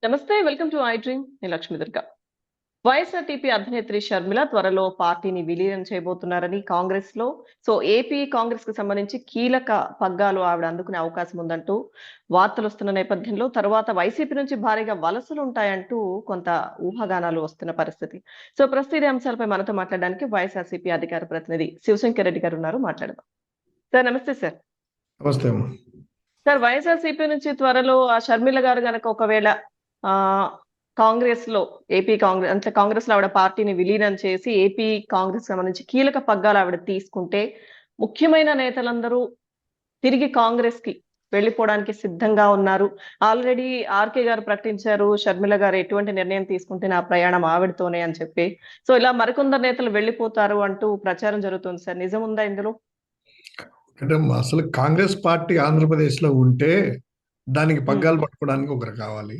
నమస్తే. Welcome to I dream. నేను Lakshmi Durga. YSRTP అధినేత్రి Sharmila త్వరలో పార్టీని విలీనం చేయబోతున్నారని కాంగ్రెస్‌లో ఏపీ కాంగ్రెస్‌కి సంబంధించి కీలక పగ్గాలు ఆవిడ అందుకునే అవకాశం ఉందంటూ వార్తలొస్తున్న నేపథ్యంలో తరువాత వైసీపీ నుంచి భారీగా వలసలుంటాయంటూ కొంత ఊహాగానాలు వస్తున్న పరిస్థితి. ప్రస్తుత ఇదే అంశాలపై మనతో మాట్లాడడానికి వైఎస్ఆర్‌సీపీ అధికార ప్రతినిధి శివశంకర్ రెడ్డి గారు ఉన్నారు. మాట్లాడదాం. సార్ నమస్తే సార్. నమస్తే అమ్మ. సార్ వైఎస్ఆర్‌సీపీ నుంచి త్వరలో షర్మిల గారు గనక ఒకవేళ ఆహ్, కాంగ్రెస్‌లో ఏపీ కాంగ్రెస్ అంటే కాంగ్రెస్‌లో ఆవిడ పార్టీని విలీనం చేసి ఏపీ కాంగ్రెస్‌కి సంబంధించి కీలక పగ్గాలు ఆవిడ తీసుకుంటే, ముఖ్యమైన నేతలందరూ తిరిగి కాంగ్రెస్‌కి వెళ్ళిపోవడానికి సిద్ధంగా ఉన్నారు. ఆల్రెడీ ఆర్‌కే గారు ప్రకటించారు. షర్మిల గారు ఎటువంటి నిర్ణయం తీసుకుంటే నా ప్రయాణం ఆవిడతోనే అని చెప్పి. ఇలా మరికొందరు నేతలు వెళ్ళిపోతారు అంటూ ప్రచారం జరుగుతుంది సార్. నిజముందా ఇందులో? అంటే అసలు కాంగ్రెస్ పార్టీ ఆంధ్రప్రదేశ్లో ఉంటే దానికి హ్మ్. పగ్గాలు పట్టుకోవడానికి ఒకరు కావాలి.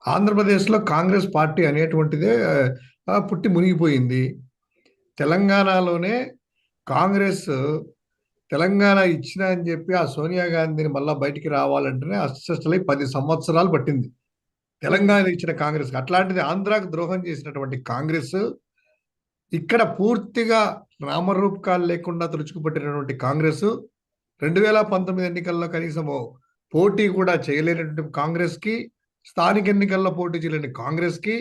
ఆంధ్రప్రదేశ్లో కాంగ్రెస్ పార్టీ అనేటువంటిదే పుట్టి మునిగిపోయింది. తెలంగాణలోనే కాంగ్రెస్ తెలంగాణ ఇచ్చిన అని చెప్పి ఆ సోనియా గాంధీని మళ్ళా బయటికి రావాలంటేనే అస్సలు 10 సంవత్సరాలు పట్టింది. హ్మ్. తెలంగాణ ఇచ్చిన కాంగ్రెస్ అట్లాంటిది ఆంధ్రాకు ద్రోహం చేసినటువంటి కాంగ్రెస్ ఇక్కడ పూర్తిగా నామరూపకాలు లేకుండా తుడుచుకుపట్టినటువంటి కాంగ్రెస్ 2019 ఎన్నికల్లో కనీసము పోటీ కూడా చేయలేనటువంటి కాంగ్రెస్ కి, స్థానిక ఎన్నికల్లో పోటీ చేయలేని కాంగ్రెస్ కి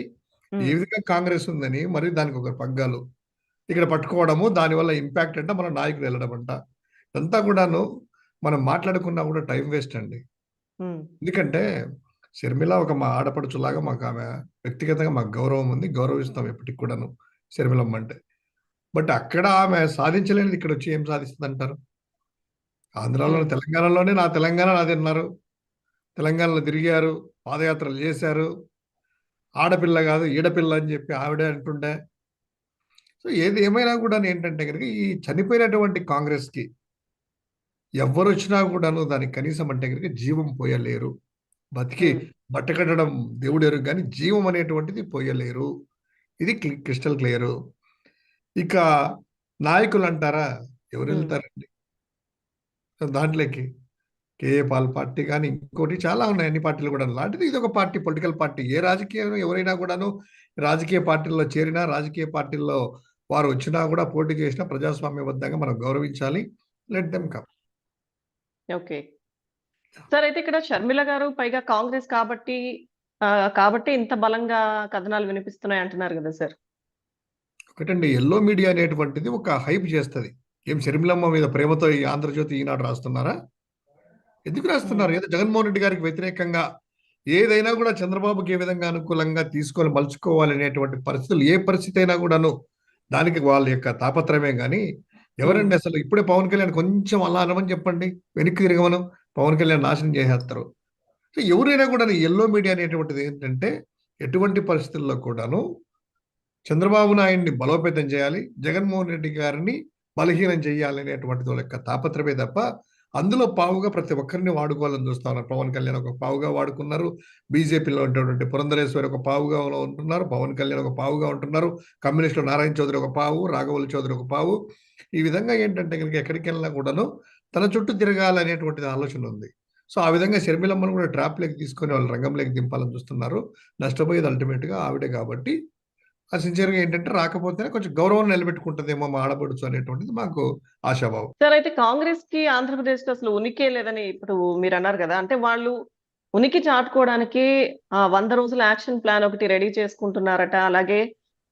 ఏ హ్మ్. విధంగా కాంగ్రెస్ ఉందని మరి దానికి ఒక పగ్గాలు ఇక్కడ పట్టుకోవడము, దానివల్ల ఇంపాక్ట్ అంట మన నాయకులు వెళ్ళడం అంట. ఇదంతా కూడాను మనం మాట్లాడుకున్నా కూడా టైం వేస్ట్ అండి. హ్మ్. ఎందుకంటే షర్మిల ఒక మా ఆడపడుచులాగా మాకు ఆమె వ్యక్తిగతంగా మాకు గౌరవం ఉంది. గౌరవిస్తాం ఎప్పటికి కూడాను షర్మిలమ్మ అంటే. బట్ అక్కడ ఆమె సాధించలేనిది ఇక్కడ వచ్చి ఏం సాధిస్తుందంటారు? ఆంధ్రాలో, హ్మ్. తెలంగాణలోనే నా తెలంగాణ నాది అన్నారు. తెలంగాణలో తిరిగారు, పాదయాత్రలు చేశారు. ఆడపిల్ల కాదు ఈడపిల్ల అని చెప్పి ఆవిడే అంటుండే. ఏది ఏమైనా కూడా ఏంటంటే కనుక ఈ చనిపోయినటువంటి కాంగ్రెస్‌కి ఎవ్వరొచ్చినా కూడాను దానికి కనీసం అంటే గనుక జీవం పోయలేరు. బతికి హ్మ్. బట్టకట్టడం దేవుడెరుగు గాని జీవం అనేటువంటిది పోయలేరు. ఇది క్రిస్టల్ క్లియరు. ఇక నాయకులంటారా? హ్మ్. ఎవరెళ్తారండి దాంట్లోకి? కేఏ పాల్ పార్టీ గాని, ఇంకోటి చాలా ఉన్నాయి అన్ని పార్టీలు కూడా. అలాంటిది ఇదొక పార్టీ, పొలిటికల్ పార్టీ. ఏ రాజకీయం ఎవరైనా కూడాను రాజకీయ పార్టీల్లో చేరినా, రాజకీయ పార్టీల్లో వారు వచ్చినా కూడా పోటీ చేసినా ప్రజాస్వామ్యబద్ధంగా మనం గౌరవించాలి. Let them come. Okay. Sir అయితే ఇక్కడ షర్మిల గారు పైగా కాంగ్రెస్ కాబట్టి ఇంత బలంగా కథనాలు వినిపిస్తున్నాయి అంటున్నారు గదా సార్. ఒకటండి యెల్లో మీడియా అనేటువంటిది ఒక హైప్ చేస్తది. ఏం షర్మిలమ్మ మీద ప్రేమతో ఈ 'ఆంధ్రజ్యోతి', 'ఈనాడు' రాస్తున్నారా? ఎందుకు హ్మ్. రాస్తున్నారు? ఏదో జగన్మోహన్ రెడ్డి గారికి వ్యతిరేకంగా ఏదైనా కూడా చంద్రబాబుకి ఏ విధంగా అనుకూలంగా తీసుకొని మలుచుకోవాలనేటువంటి పరిస్థితులు ఏ పరిస్థితి అయినా కూడాను దానికి వాళ్ళ యొక్క తాపత్రయమే గాని హ్మ్. ఎవరండి అసలు ఇప్పుడే పవన్ కళ్యాణ్ కొంచెం అలా అనమని చెప్పండి. వెనక్కి తిరగమను. పవన్ కళ్యాణ్ నాశనం చేసేస్తారు. సో ఎవరైనా కూడా యెల్లో మీడియా అనేటువంటిది ఏంటంటే ఎటువంటి పరిస్థితుల్లో కూడాను చంద్రబాబు నాయుడిని బలోపేతం చేయాలి. జగన్మోహన్ రెడ్డి గారిని బలహీనం చేయాలి అనేటువంటిది వాళ్ళ యొక్క తాపత్రమే తప్ప, అందులో పావుగా ప్రతి ఒక్కరిని వాడుకోవాలని చూస్తా ఉన్నారు. పవన్ కళ్యాణ్ ఒక పావుగా వాడుకున్నారు. బీజేపీలో ఉన్నటువంటి పురంధరేశ్వరి ఒక పావుగా ఉంటున్నారు. పవన్ కళ్యాణ్ ఒక పావుగా ఉంటున్నారు. కమ్యూనిస్టులు నారాయణ చౌదరి ఒక పావు, రాఘవులు చౌదరి ఒక పావు. ఈ విధంగా ఏంటంటే గనుక ఎక్కడికెళ్ళినా కూడాను తన చుట్టూ తిరగాలనేటువంటిది ఆలోచన ఉంది. సో, ఆ విధంగా షర్మిలమ్మను కూడా ట్రాప్‌లోకి తీసుకొని వాళ్ళు రంగంలోకి దింపాలని చూస్తున్నారు. నష్టపోయేది అల్టిమేట్‌గా ఆవిడే కాబట్టి సిన్సియర్‌గా ఏంటంటే రాకపోతేనే కొంచెం గౌరవం నిలబెట్టుకుంటదేమో మా ఆడపడుచు అనేటువంటిది మాకు ఆశాభావం. సార్ అయితే కాంగ్రెస్‌కి ఆంధ్రప్రదేశ్‌లో అసలు ఉనికే లేదని ఇప్పుడు మీరన్నారు గదా! అంటే వాళ్ళు ఉనికి చాటుకోవడానికి 100 రోజుల యాక్షన్ ప్లాన్ ఒకటి రెడీ చేసుకుంటున్నారట. అలాగే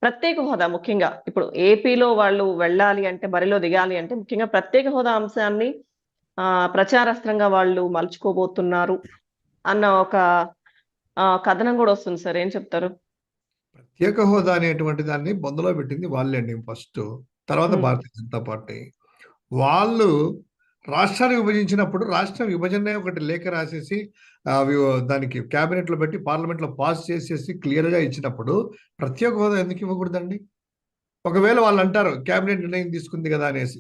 ప్రత్యేక హోదా ముఖ్యంగా ఇప్పుడు ఏపీలో వాళ్ళు వెళ్ళాలి అంటే బరిలో దిగాలి అంటే ముఖ్యంగా ప్రత్యేక హోదా అంశాన్ని ప్రచారాస్త్రంగా వాళ్ళు మలుచుకోబోతున్నారు అన్న ఒక కథనం గూడా వస్తుంది సార్. ఏం చెప్తారు? ప్రత్యేక హోదా అనేటువంటి దాన్ని బొందలో పెట్టింది వాళ్ళండి ఫస్టు. తర్వాత హ్మ్. భారతీయ జనతా పార్టీ. వాళ్ళు రాష్ట్రాన్ని విభజించినప్పుడు రాష్ట్ర విభజనే ఒకటి లేఖ రాసేసి అవి దానికి క్యాబినెట్‌లో పెట్టి పార్లమెంట్‌లో పాస్ చేసేసి క్లియర్‌గా ఇచ్చినప్పుడు ప్రత్యేక హోదా ఎందుకు ఇవ్వకూడదండి? ఒకవేళ వాళ్ళంటారు క్యాబినెట్ నిర్ణయం తీసుకుంది గదా! అనేసి.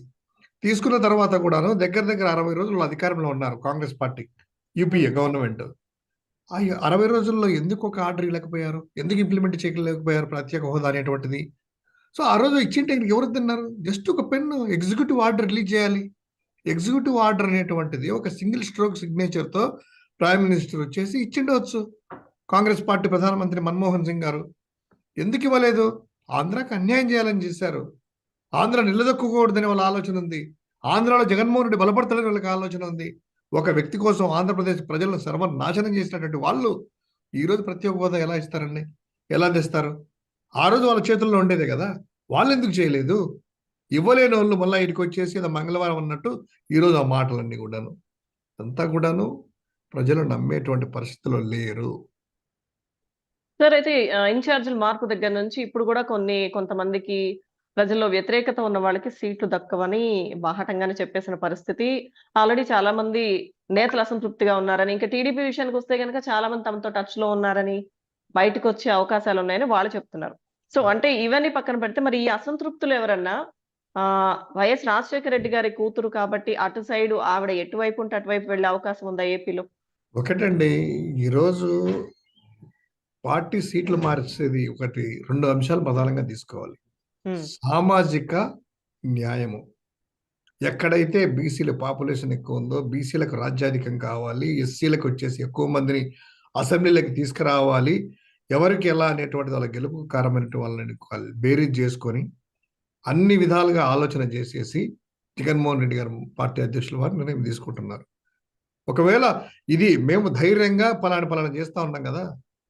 తీసుకున్న తర్వాత కూడాను దగ్గర దగ్గర 60 రోజులు అధికారంలో ఉన్నారు కాంగ్రెస్ పార్టీ. యూపీఏ హ్మ్. గవర్నమెంట్. ఆ 60 రోజుల్లో ఎందుకు ఒక ఆర్డర్ ఇవ్వలేకపోయారు? ఎందుకు ఇంప్లిమెంట్ చేయలేకపోయారు ప్రత్యేక హోదా అనేటువంటిది? సో, ఆ రోజు ఇచ్చింటే ఎవరు తిన్నారు? జస్ట్ ఒక పెన్ను ఎగ్జిక్యూటివ్ ఆర్డర్ రిలీజ్ చేయాలి. ఎగ్జిక్యూటివ్ ఆర్డర్ అనేటువంటిది ఒక సింగిల్ స్ట్రోక్ సిగ్నేచర్‌తో ప్రైమ్ మినిస్టర్ వచ్చేసి ఇచ్చిండవచ్చు. కాంగ్రెస్ పార్టీ ప్రధానమంత్రి మన్మోహన్ సింగ్ గారు ఎందుకు ఇవ్వలేదు? ఆంధ్రాకి అన్యాయం చేయాలని చేశారు. ఆంధ్ర నిలదొక్కకూడదని వాళ్ళ ఆలోచన ఉంది. ఆంధ్రాలో జగన్మోహన్ రెడ్డి బలపడతాడని వాళ్ళకి ఆలోచన ఉంది. ఒక వ్యక్తి కోసం ఆంధ్రప్రదేశ్ ప్రజలను సర్వనాశనం చేసినటువంటి వాళ్ళు ఈరోజు ప్రత్యేక హోదా ఎలా ఇస్తారండి? ఎలా తెస్తారు? ఆ రోజు వాళ్ళ చేతుల్లో ఉండేదే కదా, వాళ్ళు ఎందుకు చేయలేదు? ఇవ్వలేని వాళ్ళు మళ్ళీ ఇక్కడికి వచ్చేసి ఏదో మంగళవారం అన్నట్టు ఈరోజు ఆ మాటలన్నీ కూడాను అంతా కూడాను ప్రజలు నమ్మేటువంటి పరిస్థితిలో లేరు. సార్ అయితే ఇన్ఛార్జీల మార్పు దగ్గర నుంచి ఇప్పుడు కూడా కొంతమందికి ప్రజల్లో వ్యతిరేకత ఉన్న వాళ్ళకి సీట్లు దక్కవని బాహాటంగానే చెప్పేసిన పరిస్థితి. ఆల్రెడీ చాలా మంది నేతలు అసంతృప్తిగా ఉన్నారని, ఇంకా టీడీపీ విషయానికి వస్తే గనక చాలా మంది తమతో టచ్ లో ఉన్నారని, బయటకు వచ్చే అవకాశాలు ఉన్నాయని వాళ్ళు చెప్తున్నారు. సో అంటే ఇవన్నీ పక్కన పెడితే మరి ఈ అసంతృప్తులు ఎవరన్నా వైఎస్ రాజశేఖర రెడ్డి గారి కూతురు కాబట్టి అటు సైడు ఆవిడ ఎటువైపు ఉంటే అటువైపు వెళ్ళే అవకాశం ఉందా ఏపీలో? ఒకటండి, ఈరోజు పార్టీ సీట్లు మార్చేది ఒకటి, 2 అంశాలు ప్రధానంగా తీసుకోవాలి. సామాజిక న్యాయము. ఎక్కడైతే బీసీల పాపులేషన్ ఎక్కువ ఉందో, బీసీలకు రాజ్యాధికం కావాలి, ఎస్సీలకు వచ్చేసి ఎక్కువ మందిని అసెంబ్లీలోకి తీసుకురావాలి, ఎవరికి ఎలా అనేటువంటిది వాళ్ళ గెలుపు కారమైనటువంటి వాళ్ళని బేరీజ్ చేసుకొని అన్ని విధాలుగా ఆలోచన చేసేసి జగన్మోహన్ రెడ్డి గారు పార్టీ అధ్యక్షుల వారు నిర్ణయం తీసుకుంటున్నారు. ఒకవేళ ఇది మేము ధైర్యంగా పలానా చేస్తా ఉన్నాం కదా,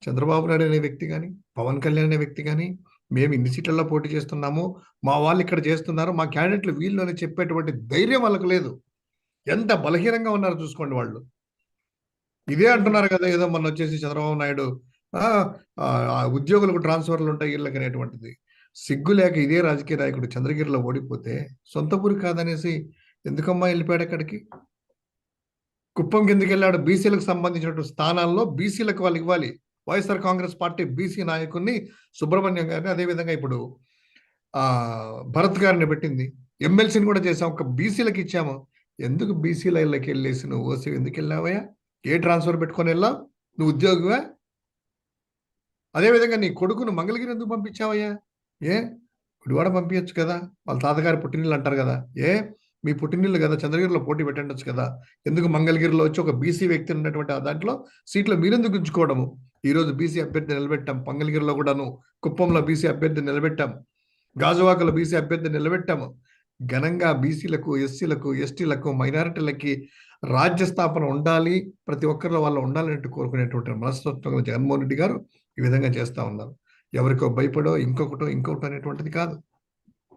చంద్రబాబు నాయుడు అనే వ్యక్తి కానీ, పవన్ కళ్యాణ్ అనే వ్యక్తి కానీ, మేము ఇన్ని సీట్లలో పోటీ చేస్తున్నాము, మా వాళ్ళు ఇక్కడ చేస్తున్నారు, మా క్యాండిడేట్లు వీళ్ళు అని చెప్పేటువంటి ధైర్యం వాళ్ళకు లేదు. ఎంత బలహీనంగా ఉన్నారో చూసుకోండి వాళ్ళు. ఇదే అంటున్నారు కదా, ఏదో మొన్న వచ్చేసి చంద్రబాబు నాయుడు ఉద్యోగులకు ట్రాన్స్ఫర్లు ఉంటాయి వీళ్ళకి అనేటువంటిది. సిగ్గు లేక ఇదే రాజకీయ నాయకుడు చంద్రగిరిలో ఓడిపోతే సొంత ఊరు కాదనేసి ఎందుకమ్మా వెళ్ళిపోయాడు అక్కడికి? కుప్పం కిందకి వెళ్ళాడు. బీసీలకు సంబంధించినటువంటి స్థానాల్లో బీసీలకు వాళ్ళు ఇవ్వాలి. వైఎస్ఆర్ కాంగ్రెస్ పార్టీ బీసీ నాయకుడిని సుబ్రహ్మణ్యం గారిని, అదేవిధంగా ఇప్పుడు భరత్ గారిని పెట్టింది. ఎమ్మెల్సీని కూడా చేసాం, ఒక బీసీలకు ఇచ్చాము. ఎందుకు బీసీ లైన్లోకి వెళ్ళేసి నువ్వు ఓసీ ఎందుకు వెళ్ళావయ్యా? ఏ ట్రాన్స్ఫర్ పెట్టుకొని వెళ్ళావు? నువ్వు ఉద్యోగివా? అదేవిధంగా నీ కొడుకును మంగళగిరి ఎందుకు పంపించావయ్యా? గుడివాడ పంపించచ్చు కదా, వాళ్ళ తాతగారి పుట్టినీళ్ళు అంటారు కదా. మీ పుట్టినీళ్ళు కదా, చంద్రగిరిలో పోటీ పెట్టండొచ్చు కదా. ఎందుకు మంగళగిరిలో వచ్చి ఒక బీసీ వ్యక్తి ఉన్నటువంటి ఆ దాంట్లో సీట్లు మీరెందుకు ఉంచుకోవడము? ఈరోజు బీసీ అభ్యర్థి నిలబెట్టాం, మంగళగిరిలో కూడాను, కుప్పంలో బీసీ అభ్యర్థి నిలబెట్టాం, గాజువాకలో బీసీ అభ్యర్థి నిలబెట్టాము. ఘనంగా బీసీలకు, ఎస్సీలకు, ఎస్టీలకు, మైనారిటీలకి రాజ్య స్థాపన ఉండాలి, ప్రతి ఒక్కరిలో వాళ్ళు ఉండాలని కోరుకునేటువంటి మనస్తత్వంలో జగన్మోహన్ రెడ్డి గారు ఈ విధంగా చేస్తా ఉన్నారు. ఎవరికో భయపడో ఇంకొకటో అనేటువంటిది కాదు.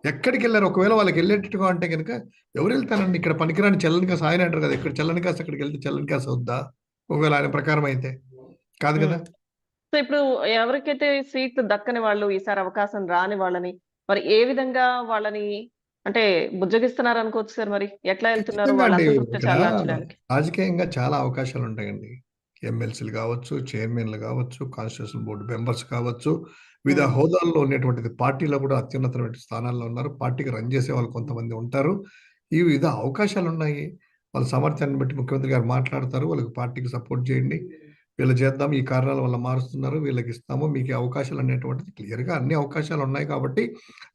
ఎక్కడికి వెళ్ళారు? ఒకవేళ వాళ్ళకి వెళ్ళేటట్టుగా అంటే కనుక ఎవరు వెళ్తారండి? ఇక్కడ పనికిరాని చల్లని కాసు ఆయన అంటారు కదా, ఇక్కడ చల్లని కాసు అక్కడికి వెళ్తే చల్లని కాసు అవుద్దా? ఒకవేళ ఆయన ప్రకారం అయితే కాదు కదా. సో ఇప్పుడు ఎవరికైతే సీట్లు దక్కని వాళ్ళు, ఈసారి అవకాశం రాని వాళ్ళని మరి ఏ విధంగా వాళ్ళని అంటే బుజ్జగిస్తున్నారు అనుకోవచ్చు సార్? మరి ఎట్లా వెళ్తున్నారు వాళ్ళ అసంతృప్తి చల్లార్చడానికి? రాజకీయంగా చాలా అవకాశాలు ఉంటాయండి. ఎమ్మెల్సీలు కావచ్చు, చైర్మన్లు కావచ్చు, కాన్స్టిట్యూషన్ బోర్డు మెంబర్స్ కావచ్చు, వివిధ హోదాల్లో ఉన్నటువంటిది పార్టీలో కూడా అత్యున్నతమైన స్థానాల్లో ఉన్నారు. పార్టీకి రన్ చేసే వాళ్ళు కొంతమంది ఉంటారు. ఈ వివిధ అవకాశాలు ఉన్నాయి. వాళ్ళ సామర్థ్యాన్ని బట్టి ముఖ్యమంత్రి గారు మాట్లాడతారు. వాళ్ళకి పార్టీకి సపోర్ట్ చేయండి, వీళ్ళు చేద్దాం, ఈ కారణాల వల్ల మారుస్తున్నారు, వీళ్ళకి ఇస్తాము, మీకు అవకాశాలు అనేటువంటిది క్లియర్గా అన్ని అవకాశాలు ఉన్నాయి కాబట్టి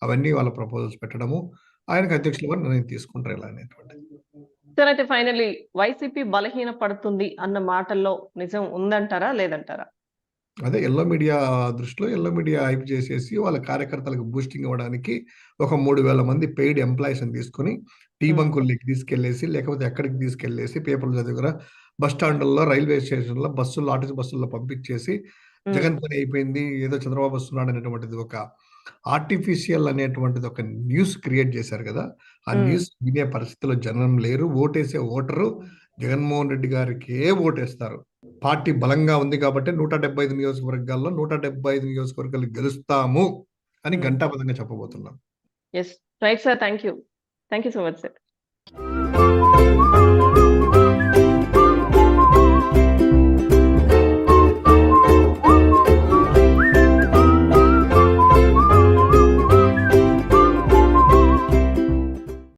అవన్నీ వాళ్ళ ప్రపోజల్స్ పెట్టడము, ఆయనకు అధ్యక్షులుగా నిర్ణయం తీసుకుంటారు ఇలా అనేటువంటిది. సార్ అయితే ఫైనల్లీ వైసీపీ బలహీన పడుతుంది అన్న మాటల్లో నిజం ఉందంటారా లేదంటారా? అదే ఎల్లో మీడియా దృష్టిలో ఎల్లో మీడియా హైప్ చేసేసి వాళ్ళ కార్యకర్తలకు బూస్టింగ్ ఇవ్వడానికి ఒక 3,000 మంది పెయిడ్ ఎంప్లాయీస్ తీసుకుని టీ బంకుల్లోకి తీసుకెళ్లేసి, లేకపోతే ఎక్కడికి తీసుకెళ్లేసి పేపర్ల దగ్గర, బస్ స్టాండ్లలో, రైల్వే స్టేషన్లో, బస్సుల్లో, ఆర్టీసీ బస్సుల్లో పంపించేసి జగన్ పని అయిపోయింది, ఏదో చంద్రబాబు వస్తున్నాడు అనేటువంటిది ఒక ఆర్టిఫిషియల్ అనేటువంటిది ఒక న్యూస్ క్రియేట్ చేశారు కదా. ఆ న్యూస్ వినే పరిస్థితిలో జనం లేరు. ఓటేసే ఓటరు జగన్మోహన్ రెడ్డి గారికే ఓటేస్తారు. పార్టీ బలంగా ఉంది కాబట్టి 175 నియోజకవర్గాల్లో 175 నియోజకవర్గాలు గెలుస్తాము అని ఘంటాపథంగా చెప్పబోతున్నాం. Yes right sir, thank you so much sir.